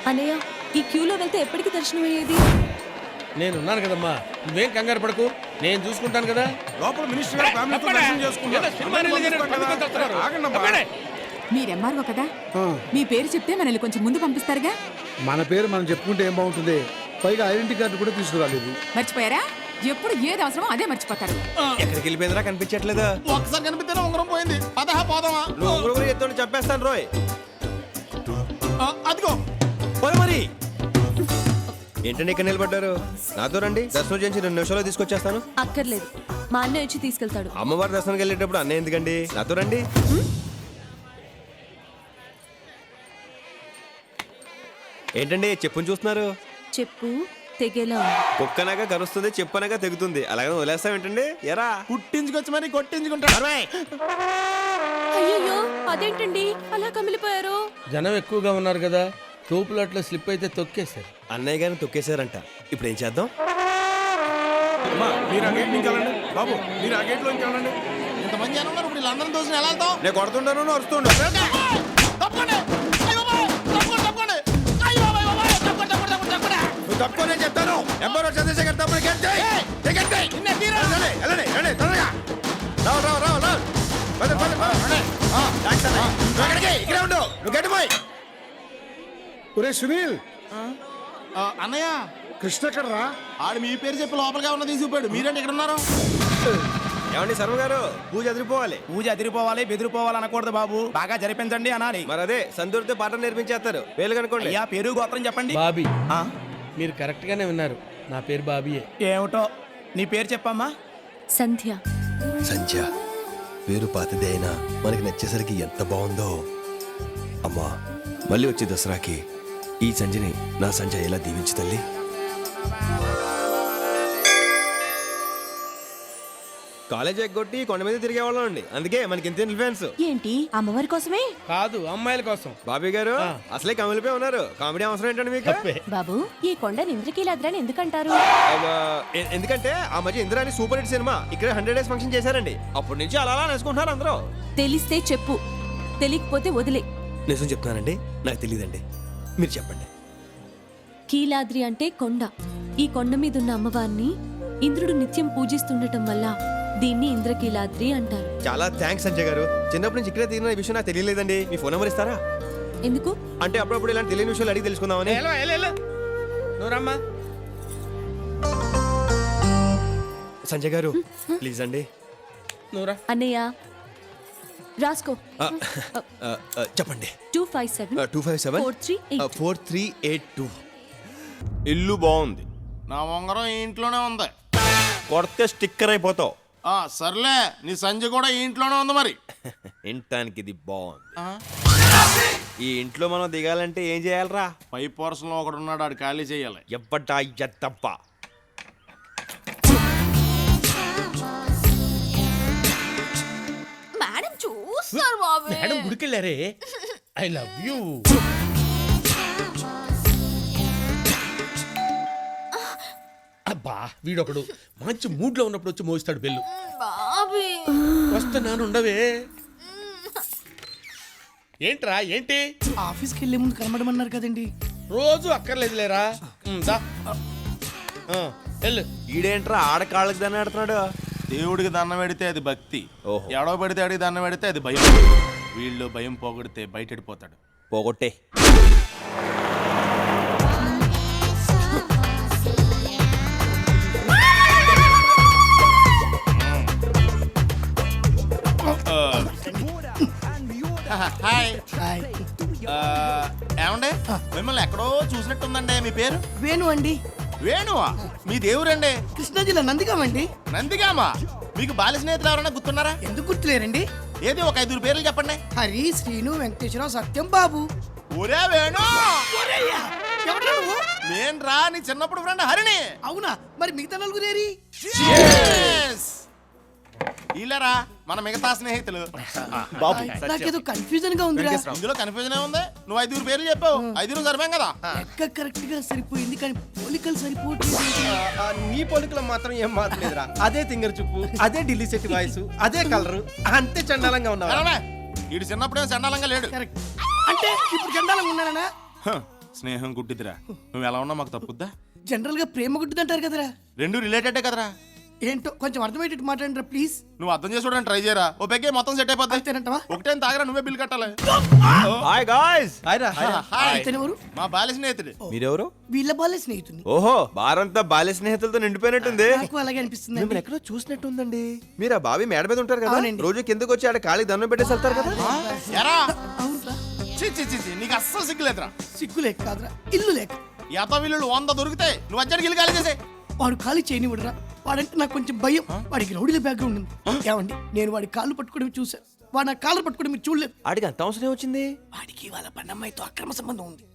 అన్నయ్య ఈ క్యూలో వెళ్తే ఎప్పటికి దర్శనం అయ్యేది? నేనున్నాను కదమ్మా, నువ్వేం కంగారు పడకు, నేను చూసుకుంటాను కదా. లోపల మినిస్టర్ గారు ఫ్యామిలీతో దర్శనం చేసుకుంటారు. ఆగండమ్మా. మీరు ఎంఆర్ఓ కదా, మీ పేరు చెప్తే మనల్ని కొంచెం ముందు పంపిస్తారుగా. మన పేరు మనం చెప్పుకుంటే ఏం బాగుంటుంది? పైగా ఐడెంటిటీ కార్డు కూడా తీసుకురాలేదు. మర్చిపోయారా? ఎప్పుడు ఏది అవసరమో అదే మర్చిపోతారు. ఎక్కడికి వెళ్ళిపోయిందిరా, కనిపించట్లేదా? ఒకసారి కనిపిస్తేనే ఉంగరం పోయింది. పోదామా? నువ్వు ఎత్తుని చంపేస్తాను రోయ్. అదిగో మరి ఏంటండి ఇక్కడ నిలబడ్డారు? నాతో రండి, దర్శనం చేసి 2 నిమిషాల్లో తీసుకొచ్చేస్తాను. అక్కర్లేదు, మా అన్నయ్య వచ్చి తీసుకెళ్తాడు. అమ్మవారి దర్శనానికి వెళ్ళేటప్పుడు అన్నయ్య ఎందుకండి? నాతో రండి. ఏంటండి చెప్పుని చూస్తున్నారు? చెప్పు తెగేలా ఉంది. కుక్కనగా కరుస్తుంది, చెప్పనగా తెగుతుంది. అలాగే వదిలేస్తాం ఏంటండి? ఎరా పుట్టించుకొచ్చి మరి కొట్టించుకుంటారు. అయ్యో అదేంటండి అలా కమిలిపోయారు? జనం ఎక్కువగా ఉన్నారు కదా, తోపులాట్లో స్లిప్ అయితే తొక్కేశారు. అన్నయ్య గారిని తొక్కేశారంట. ఇప్పుడు ఏం చేద్దాం? మీరు ఆ గేట్ నుంచి వెళ్ళండి బాబు, మీరు ఆ గేట్ లోంచి వెళ్ళండి. ఇంతమంది జనం ఉన్నారు, ఇప్పుడు వీళ్ళందరం దోషం ఎలా వెళ్తాం? నేను కొడుతుంటాను, అరుస్తుంటా. నువ్వు తప్పుకోనే చెప్తాను. ఎంబరో చంద్రశేఖర్ తప్పని ఒరే సునీల్, అన్నయ్య కృష్ణ ఎక్కడరా? ఆడు మీ పేరు చెప్పి లోపలిగా ఉన్న తీసుకుపోయాడు. మీరేంటి ఇక్కడ ఉన్నారు? ఏమండి శర్మ గారు, పూజ అదిరిపోవాలి. పూజ అదిరిపోవాలి, బెదిరిపోవాలి అనకూడదు బాబు. బాగా జరిపించండి అనాలి. మరి అదే సందూరితో పాఠం నేర్పించేస్తారు. వేలు కనుకోండి. అయ్యా పేరు గోత్రం చెప్పండి. బాబీ. ఆ, మీరు కరెక్ట్ గానే విన్నారు, నా పేరు బాబీయే. ఏమిటో నీ పేరు చెప్పమ్మా. సంధ్య. సంధ్య పేరు పాతదే అయినా మనకి నచ్చేసరికి ఎంత బాగుందో. అమ్మా, మళ్ళీ వచ్చే దసరాకి ఈ సంధ్యని నా సంధ్య ఎలా దీవించు తల్లి. కాలేజ్ ఎగ్గొట్టి కొండ మీద తిరిగేవాళ్ళం అండి, అందుకే మనకి ఇంత ఇన్ఫ్లుయెన్స్. ఏంటి అమ్మవారి కోసమే? కాదు, అమ్మాయిల కోసం. బాబీ గారు అసలే కమిలిపోయి ఉన్నారు. కామెడీ అవసరం ఏంటండి మీకు? తప్పే. బాబు ఈ కొండని ఇంద్రకీలాద్రని ఎందుకంటారు? ఎందుకంటే ఆ మధ్య ఇందిరాని సూపర్ హిట్ సినిమా ఇక్కడ 100 days ఫంక్షన్ చేశారండి. అప్పటి నుంచి అలా అలా నేర్చుకుంటున్నారు అందరూ. తెలిస్తే చెప్పు, తెలియకపోతే వదిలే. నిజం చెప్తున్నానండి, నాకు తెలియదండి, మీరు చెప్పండి. కీలాద్రి అంటే కొండ. ఈ కొండ మీద ఉన్న అమ్మవారిని ఇంద్రుడు నిత్యం పూజిస్తుండటం వల్ల దీన్ని ఇంద్రకీలాద్రి అంటారు. చాలా థ్యాంక్స్ సంజయ్ గారు. చిన్నప్పటి నుంచి ఇక్కడే తిరిగిన విషయం నాకు తెలియలేదండి. మీ ఫోన్ నెంబర్ ఇస్తారా? ఎందుకు? అంటే అప్పుడప్పుడు ఇలాంటి తెలియని విషయాలు అడిగి తెలుసుకుందామని. నువ్వు రమ్మా. సంజయ్ గారు ప్లీజ్ అండి. నువ్వురా. అన్నయ్య రాసుకో. చెప్పండి. 257 257 4382. 4382. ఇల్లు బాగుంది. నా ఉంగరం ఈ ఇంట్లోనే ఉంది. కొడితే స్టిక్కర్ అయిపోతావు. సర్లే, నీ సంజయ్ కూడా ఈ ఇంట్లోనే ఉంది. మరి ఇంటానికి ఇది బాగుంది. ఈ ఇంట్లో మనం దిగాలంటే ఏం చేయాలరా? పై పోర్షన్ లో ఒకడు ఉన్నాడు, ఆడు ఖాళీ చేయాలి. ఎవ్వటా ఎత్తప్ప. మేడం చూస్తారు బాబు. మేడం గుడికెళ్ళారే. I love you. అబ్బా, వీడొకడు మంచి మూడ్ లో ఉన్నప్పుడు వచ్చి మోస్తాడు బెల్లు. వస్తున్నాను, ఉండవే. ఏంట్రా ఏంటి? ఆఫీస్కి వెళ్ళే ముందు కనబడమన్నారు కదండి. రోజు అక్కర్లేదులేరా. దా. వెళ్ళు. ఈడేంట్రా ఆడకాళ్ళకి దాన్ని ఆడుతున్నాడు? దేవుడికి దండం పెడితే అది భక్తి, ఓహో. ఎడవ పెడితే అడిగి దండం పెడితే అది భయం. వీళ్ళు భయం పోగొడితే బయటెడిపోతాడు. పోగొట్టే. హాయ్. ఏమండి, మిమ్మల్ని ఎక్కడో చూసినట్టుందండి. మీ పేరు? వేణు అండి. వేణువా? మీ దేవురండి? కృష్ణా జిల్లా నందిగామండి. నందిగామా? మీకు బాల్య స్నేహితులు ఎవరైనా గుర్తున్నారా? ఎందుకు గుర్తులేరండి? ఏది ఒక 5 పేర్లు చెప్పండి. హరి, శ్రీను, వెంకటేశ్వరరావు, సత్యం, బాబు. ఒరే వేణు, ఎవరు నువ్వు? నేను రా నీ చిన్నప్పుడు ఫ్రెండ్ హరిని. అవునా? మరి మిగతా నలుగురేరి? ఇల్లరా మన మిగతా స్నేహితులు. నాకేదో కన్ఫ్యూజన్ గా ఉంది. ఇందులో కన్ఫ్యూజన్ ఉంది. నువ్వు 5 పేర్లు చెప్పావు, 5 సరిపోయాం కదా. లెక్క కరెక్ట్ గా సరిపోయింది, కానీ పోలికలు సరిపోవట్లేదు. నీ పోలికలో మాత్రం ఏం మాత్రలేదురా. అదే తింగర్ చూపు, అదే ఢిల్లీ సెట్ వాయిస్, అదే కలరు, అంతే చండాలంగా ఉన్నావు. వీడు చిన్నప్పుడే చండాలంగా లేడు. కరెక్ట్. అంటే ఇప్పుడు చండాలంగా ఉన్నానా? స్నేహం గుడ్డిదిరా. నువ్వు ఎలా ఉన్నా మాకు తప్పుద్దా? జనరల్ గా ప్రేమ గుడ్డిదంటారు కదరా. రెండు రిలేటెడే కదరా. ఏంటో కొంచెం అర్థమయ్యేటట్టు మాట్లాడరా ప్లీజ్. నువ్వు అర్థం చేసుకోవడానికి ట్రై చేయరా. ఓ పెగ్గే మొత్తం సెట్ అయిపోద్ది. అంతేనంటావా? ఒకటే తాగరా, నువ్వే బిల్ కట్టాలి. Hi guys. హాయ్. ఇతనెవరు? మా బాల్య స్నేహితుడు. మీరెవరు? వీళ్ళ బాల్య స్నేహితుని. ఓహో, బారంతా బాల్య స్నేహితులతో నిండిపోయినట్టుంది. నాకు అలాగే అనిపిస్తుంది. మిమ్మల్ని ఎక్కడో చూసినట్టుందండి. మీరు ఆ బావి మేడ మీద ఉంటారు కదా, అవునండి. రోజు కిందకు వచ్చి ఆడ ఖాళీ దండం పెట్టేసి వెళ్తారు కదా. ఎరా అవునరా, చి చి చి చి, నీకు అస్సలు సిగ్గులేదురా. సిగ్గు లేక కాదురా, ఇల్లు లేక. యాతో వీళ్ళు 100 దొరికితే నువ్వు వచ్చాడికి ఇల్లు ఖాళీ చేసే. వాడు ఖాళీ చేయనివ్వడురా. వాడంటే నాకు కొంచెం భయం. వాడికి రౌడీల బ్యాక్గ్రౌండ్ ఉంది. ఏమండి, నేను వాడి కాళ్ళు పట్టుకోవడం చూసాను. వాడు నా కాళ్ళు పట్టుకోవడం మీరు చూడలేదు. ఆడికి అంత అవసరం వచ్చింది. వాడికి వాళ్ళ పన్నమ్మాయితో అక్రమ సంబంధం ఉంది.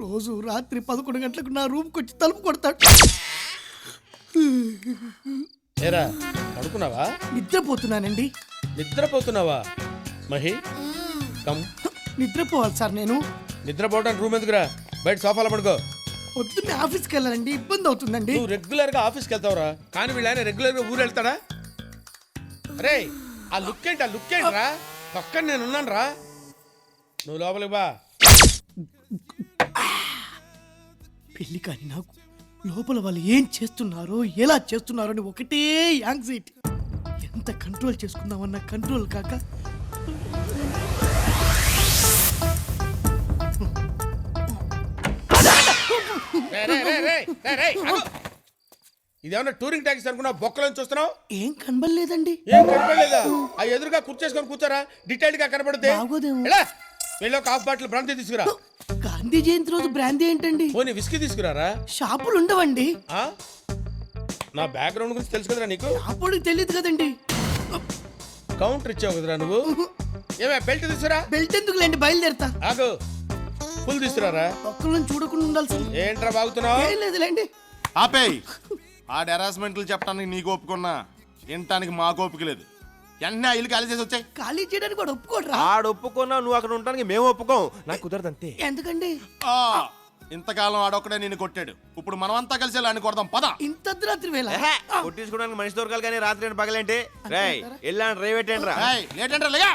రోజు రాత్రి 11 గంటలకు నా రూమ్కి వచ్చి తలుపు కొడతాడు. ఏరా పడుకున్నావా? నిద్రపోతున్నానండి. నిద్రపోతున్నావా? మహి కమ్. నిద్రపోవాలి సార్ నేను. నిద్రపోవడానికి రూమ్ ఎందుకురా? బయట సోఫాలో పడుకో. పొద్దున్నే ఆఫీస్కి వెళ్ళాలండి, ఇబ్బంది అవుతుందండి. నువ్వు రెగ్యులర్ గా ఆఫీస్కి వెళ్తావురా, కానీ వీళ్ళైనా రెగ్యులర్ గా ఊరు వెళ్తాడా? అరే ఆ లుక్ ఏంటి, ఆ లుక్ ఏంట్రా? పక్కన నేను ఉన్నాను రా, నువ్వు లోపలికి బా. పెళ్లి కానీ నాకు లోపల వాళ్ళు ఏం చేస్తున్నారో ఎలా చేస్తున్నారో అని ఒకటే యాంగ్జైటీ. ఎంత కంట్రోల్ చేసుకుందామన్న కంట్రోల్ కాక రేయ్, రేయ్, రేయ్, రేయ్, రేయ్, రేయ్, ఆగు. ఇదేమన్నా టూరింగ్ ట్యాక్సీ అనుకున్నా బొక్కలను చూస్తున్నావు? ఏం కనబడలేదండి. ఏం కనపడలేదా? ఆ ఎదురుగా కూర్చేసుకొని కూర్చోరా, డీటెయిల్డ్ గా కనపడుద్ది. బాగోదేమో. ఎలా వెళ్ళి ఒక హాఫ్ బాటిల్ బ్రాంతి తీసుకురా. గాంధీ జయంతి రోజు బ్రాందీ ఏంటండి? పోనీ విస్కీ తీసుకురారా. షాపులు ఉండవండి. ఆ? నా బ్యాక్గ్రౌండ్ గురించి తెలుసు కదరా నీకు. అప్పుడు తెలియదు కదండి. కౌంటర్ ఇచ్చావు కదరా నువ్వు. ఏమే బెల్ట్ తీసుకురా. బెల్ట్ ఎందుకులేండి, బయలుదేరతా. ఆగు, ఫుల్ తీసుకురారా. ఒక్కళ్ళని చూడకుండా ఉండాల్సింది. ఏంట్రా బాగుతున్నావు? ఏం లేదులేండి. ఆపేయ్. ఆ హెరాస్మెంట్లు చెప్పడానికి నీకు ఒప్పుకున్నా, వినటానికి మాకు ఓపిక లేదు. వెంటనే ఆ ఇల్లు ఖాళీ చేసి వచ్చాయి. ఖాళీ చేయడానికి కూడా ఒప్పుకోడ్రా. ఆడు ఒప్పుకున్నా నువ్వు అక్కడ ఉండడానికి మేము ఒప్పుకోం. నాకు కుదరదు అంతే. ఎందుకండి? ఇంతకాలం ఆడొక్కడే నిన్ను కొట్టాడు, ఇప్పుడు మనమంతా కలిసి వెళ్ళి కొడదాం పద. ఇంత అర్ధరాత్రి వేళ కొట్టించుకోవడానికి మనిషి దొరకాలి కానీ రాత్రి ఏంటి పగలేంటి? రేయ్ వెళ్ళాను రేవ్ పెట్టండి రా. లేట్ అంటే లేగా.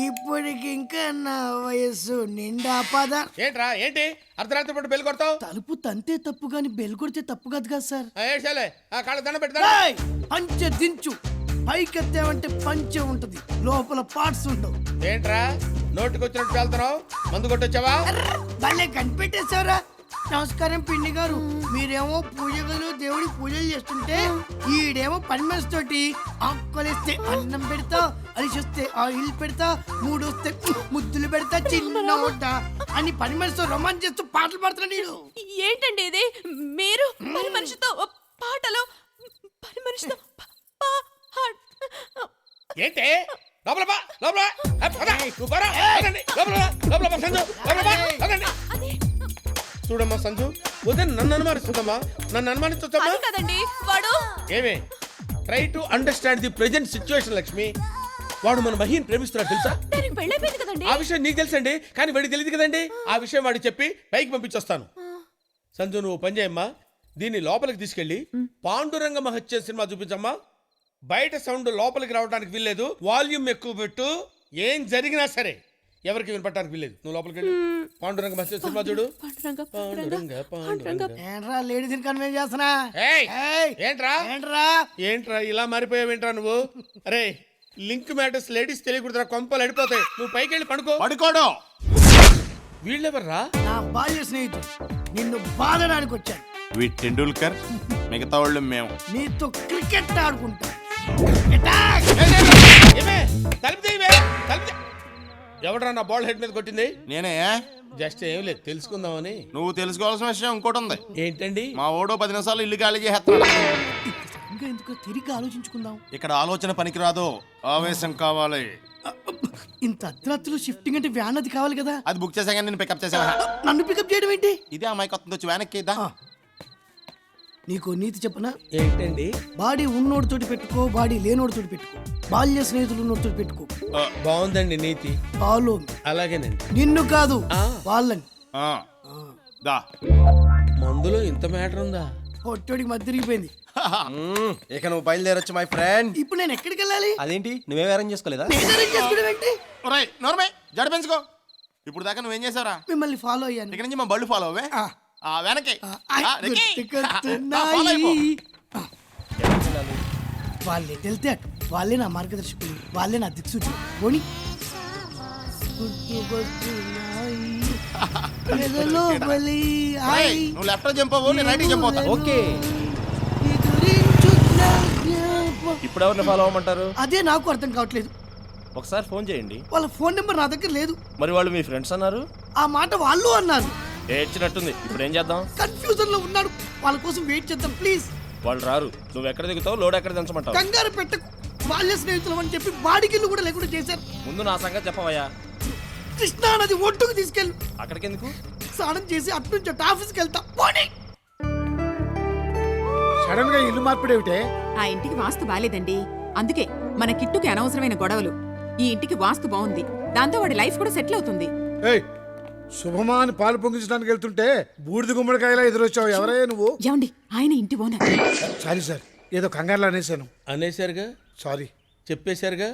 ఇప్పటికి ఇంకా నా వయస్సు నిండా పద. ఏంట్రా ఏంటి అర్ధరాత్రి పూట బెల్ కొడతావు? తలుపు తంతే తప్పు గాని బెల్ కొడితే తప్పు కాదు కదా సార్. ఏడ్చాలే, ఆ కాళ్ళ దండ పెడతా. ఏయ్! పంచె దించు. పైకెత్తావంటే పంచె ఉంటది, లోపల పార్ట్స్ ఉండవు. ఏంట్రా నోటికి వచ్చినట్టు వెళ్తున్నావు? మందు కొట్టొచ్చావా? భలే కనిపెట్టేశారా. నమస్కారం పిండి గారు. మీరేమో పూజలు దేవుడికి పూజలు చేస్తుంటే ఈడేమో పని మనిషి తోటి ఆకులేస్తే అన్నం పెడతా, అలిసొస్తే ఆయిల్ పెడతా, మూడొస్తే ముద్దులు పెడతా చిన్న అని పని మనిషితో రొమాన్స్ చేస్తూ పాటలు పాడుతున్నా నేను. ఏంటండి ఇది? మీరు పని మనిషితో పాటలు, పని మనిషితో ఏంటి లోపల బా, లోపల బా. ఆ, పద, నువ్వు పద. పదండి, లోపల బా, లోపల బా, సంజు, లోపల బా, పదండి. చూడమ్మా సంజు, ఉదయం నన్ను అనుమానిస్తుందమ్మా. నన్ను అనుమానించొచ్చమ్మా. కదండి వాడు. ఏమే try to understand the present situation Lakshmi. వాడు మన మహిని ప్రేమిస్తున్నాడు తెలుసా? దానికి పెళ్ళైపోయింది కదండి. ఆ విషయం నీకు తెలుసండి, కానీ వాడికి తెలియదు కదండి. ఆ విషయం వాడికి చెప్పి పైకి పంపించొస్తాను. సంజు నువ్వు పని చేయమ్మా, దీన్ని లోపలికి తీసుకెళ్ళి పాండురంగ మహత్య సినిమా చూపించమ్మా. బయట సౌండ్ లోపలికి రావడానికి వీల్లేదు, వాల్యూమ్ ఎక్కువ పెట్టు. ఏం జరిగినా సరే ఎవరికి వినపడటానికి వీల్లేదు. నువ్వు లోపలికి వెళ్ళి పాండురంగ మహత్య సినిమా చూడు. పాండురంగ. ఏంట్రా లేడీస్ కన్వే చేస్తున్నా? ఏయ్! ఏయ్! ఏంట్రా ఏంట్రా ఏంట్రా ఇలా మారిపోయావేంట్రా నువ్వు? అరే లింక్ మ్యాటర్స్ లేడీస్ తెలియకూడదురా, కొంపలు అడిపోతాయి. నువ్వు పైకి వెళ్ళి పడుకో. పడుకోడు. వీళ్ళెవర్రా? నా బాల్య స్నేహితుడు, నిన్ను బాధడానికి వచ్చాను. వీటి టెండూల్కర్, మిగతా వాళ్ళు మేము. నీతో క్రికెట్ ఆడుకుంటా. ఏమే తలుపు తీయవే, తలుపు తీ. ఎవడ్రా నా బాల్ హెడ్ మీద కొట్టింది? నేనే. జస్ట్ ఏం లేదు తెలుసుకుందామని. నువ్వు తెలుసుకోవాల్సిన విషయం ఇంకోటి ఉంది. ఏంటండి? మా ఓడో 10 నిమిషాలు ఇల్లు ఖాళీ చేస్తున్నాడు. ఇంకా ఎందుకో తిరిగి ఆలోచించుకుందాం. ఇక్కడ ఆలోచన పనికిరాదు, ఆవేశం కావాలి. ఇంత అర్ధరాత్రులు షిఫ్టింగ్ అంటే వ్యాన్ అది కావాలి కదా. అది బుక్ చేసాక నేను పికప్ చేసా. నన్ను పికప్ చేయడం ఏంటి? ఇదే అమ్మాయి కొత్త వచ్చి వెనక్కి ఇద్దా. నీకు నీతి చెప్పనా? ఏంటండి? బాడీ ఉన్నోడితోటి పెట్టుకో, బాడీ లేనోడితోటి పెట్టుకో. బాల్య స్నేహితులు ఉన్నోడితోటి పెట్టుకో. బాగుందండి నీతి. ఫాలో. అలాగేనండి. నిన్ను కాదు ఆ. వాళ్ళని. దా మందులో ఇంత మ్యాటర్ ఉందా? పొట్టోడికి మధ్య తిరిగిపోయింది. ఇక నువ్వు బయలుదేరొచ్చు మై ఫ్రెండ్. ఇప్పుడు నేను ఎక్కడికి వెళ్ళాలి? అదేంటి నువ్వేం అరేంజ్ చేసుకోలేదా? నేను arrange చేసుకోవడం ఏంటి? ఒరేయ్ నోర్మై జడ పెంచుకో. ఇప్పుడు దాకా నువ్వేం చేసావురా? మిమ్మల్ని ఫాలో అయ్యాను. ఇక్కడి నుంచి మా బళ్ళు ఫాలో అవే. ఆ. వెనక్కి ఐ follow అయిపో. గుర్తుకొస్తున్నాయి. వాళ్ళు ఎటు వెళ్తే అటు వాళ్ళే నా మార్గదర్శకులు, వాళ్ళే నా దిక్సూచి. పోనీ ఎదలో బలి ఒరేయ్, ఐ నువ్వు లెఫ్ట్ జంప్ అవ్వు, నేను రైట్ జంప్ అవుతా. ఓకే, ఎదురించున్న జ్ఞాపకం. ఇప్పుడు ఎవరిని ఫాలో అవ్వమంటారు? అదే నాకు అర్థం కావట్లేదు. ఒకసారి ఫోన్ చేయండి. వాళ్ళ ఫోన్ నెంబర్ నా దగ్గర లేదు. మరి వాళ్ళు మీ ఫ్రెండ్స్ అన్నారు. ఆ మాట వాళ్ళు అన్నారు. ఏడ్చినట్టుంది. ఇప్పుడు ఏం చేద్దాం? కన్ఫ్యూజన్ లో ఉన్నాడు. వాళ్ళ కోసం వెయిట్ చేద్దాం ప్లీజ్. వాళ్ళు రారు. నువ్వు ఎక్కడ దిగుతావు, లోడ్ ఎక్కడ దించమంటావు? కంగారు పెట్టకు. బాల్య స్నేహితులం అని చెప్పి బాడిగిల్లు కూడా లేకుండా చేశారు. ముందు నా సంగతి చెప్పవయ్యా. కృష్ణా నది ఒడ్డుకు తీసుకెళ్ళు. అక్కడికి ఎందుకు? స్నానం చేసి అటు నుంచి అటు ఆఫీస్కి వెళ్తా. పోనీ. సడన్ గా ఇల్లు మార్పిడేమిటే? ఆ ఇంటికి వాస్తు బాలేదండి. అందుకే మన కిట్టుకి అనవసరమైన గొడవలు. ఈ ఇంటికి వాస్తు బాగుంది, దాంతో వాడి లైఫ్ కూడా సెటిల్ అవుతుంది. ఏయ్, శుభమా అని పాలు పొంగించడానికి వెళ్తుంటే బూడిద గుమ్మడికాయలా ఎదురొచ్చావు. ఎవరయ్యా నువ్వు? ఏమండి, ఆయన ఇంటి ఓనర్. సారీ సార్, ఏదో కంగారులో అనేసాను. అనేసారుగా, సారీ. చెప్పేశారుగా.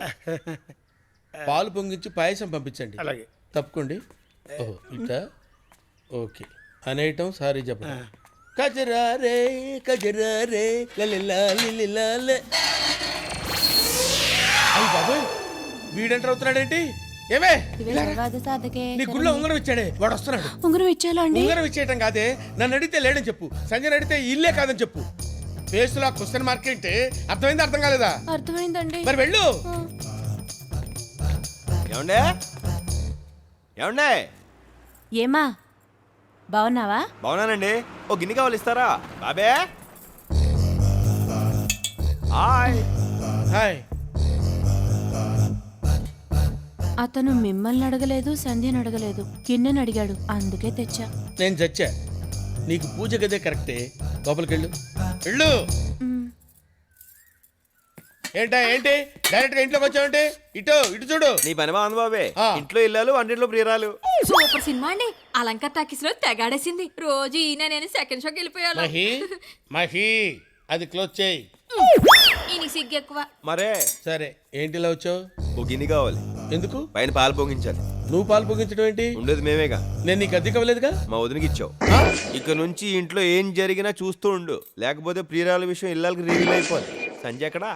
పాలు పొంగించి పాయసం పంపించండి. అలాగే. తప్పుకోండి. ఓహో ఇట్టా, ఓకే. అనేయటం సారీ చెప్పండి. కజరారే కజరారే లలిలా లిలిలాలే. అయ్య బాబోయ్, వీడెంటర్ అవుతున్నాడేంటి? ఏమే నీ గుళ్ళో ఉంగరం ఇచ్చాడే, వాడు వస్తున్నాడు. ఉంగరం ఇచ్చేలా అండి? ఉంగరం ఇచ్చేయటం కాదే, నన్ను అడిగితే లేడని చెప్పు. సంజయ్ అడిగితే ఇల్లే కాదని చెప్పు. ఫేస్లో క్వశ్చన్ మార్క్ ఏంటి? అర్థమైంది అర్థం కాలేదా? అర్థమైందండి. మరి వెళ్ళు. ఏమండే ఏమండే ఏమా బాగున్నావా? బాగున్నానండి. ఓ గిన్నె కావాలి, ఇస్తారా? బాబే హాయ్. హాయ్. అతను మిమ్మల్ని అడగలేదు, సంధ్యని అడగలేదు, కిన్నెని అడిగాడు, అందుకే తెచ్చా. నేను చచ్చా. నీకు పూజ గదే కరెక్టే. లోపలికి వెళ్ళు. వెళ్ళు. ఏంటా ఏంటి డైరెక్ట్ గా ఇంట్లోకి వచ్చావంటే? ఇటు ఇటు చూడు. నీ పని బాగుంది బాబే. ఆ. ఇంట్లో ఇల్లాలు, వంటింట్లో ప్రియురాలు. సూపర్ సినిమా అండి. అలంకార్ టాకీస్ లో తెగాడేసింది. రోజు ఈయన నేను సెకండ్ షోకి వెళ్ళిపోయాను. మహి మహి అది క్లోజ్ చేయి. ఈయనకి సిగ్గు ఎక్కువ. మరే సరే, ఏంటి ఇలా వచ్చావు? ఓ గిన్నె కావాలి. ఎందుకు? పైన పాలు పొంగించాలి. నువ్వు పాలు పొంగించడం ఏంటి? ఉండేది మేమేగా. నేను నీకు అద్దె ఇవ్వలేదుగా. మా వదినకి ఇచ్చావు. ఆ? ఇక నుంచి ఇంట్లో ఏం జరిగినా చూస్తూ ఉండు, లేకపోతే ప్రియురాల విషయం ఇల్లాలకి రివీల్ అయిపోద్ది. సంజయ్ ఎక్కడా?